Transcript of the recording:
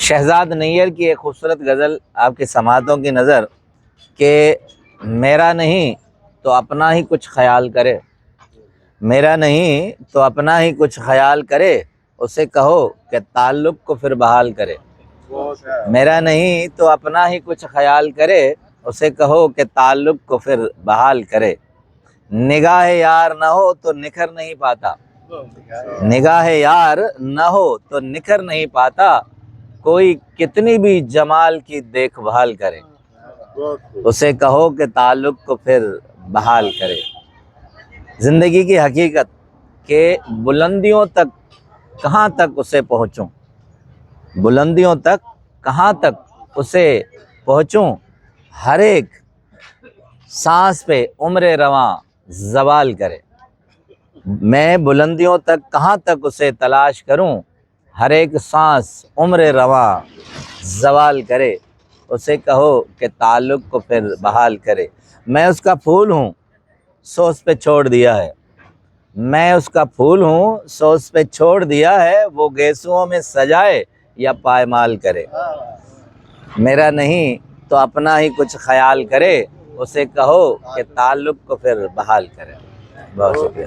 شہزاد نیر کی ایک خوبصورت غزل آپ کی سماعتوں کی نظر کہ میرا نہیں تو اپنا ہی کچھ خیال کرے، میرا نہیں تو اپنا ہی کچھ خیال کرے، اسے کہو کہ تعلق کو پھر بحال کرے۔ میرا نہیں تو اپنا ہی کچھ خیال کرے، اسے کہو کہ تعلق کو پھر بحال کرے۔ نگاہ یار نہ ہو تو نکھر نہیں پاتا، نگاہ یار نہ ہو تو نکھر نہیں پاتا، کوئی کتنی بھی جمال کی دیکھ بھال کرے، اسے کہو کہ تعلق کو پھر بحال کرے۔ زندگی کی حقیقت کہ بلندیوں تک کہاں تک اسے پہنچوں، بلندیوں تک کہاں تک اسے پہنچوں، ہر ایک سانس پہ عمر رواں زوال کرے۔ میں بلندیوں تک کہاں تک اسے تلاش کروں، ہر ایک سانس عمر رواں زوال کرے، اسے کہو کہ تعلق کو پھر بحال کرے۔ میں اس کا پھول ہوں سو اس پہ چھوڑ دیا ہے، میں اس کا پھول ہوں سو اس پہ چھوڑ دیا ہے، وہ گیسوؤں میں سجائے یا پائمال کرے۔ میرا نہیں تو اپنا ہی کچھ خیال کرے، اسے کہو کہ تعلق کو پھر بحال کرے۔ بہت شکریہ۔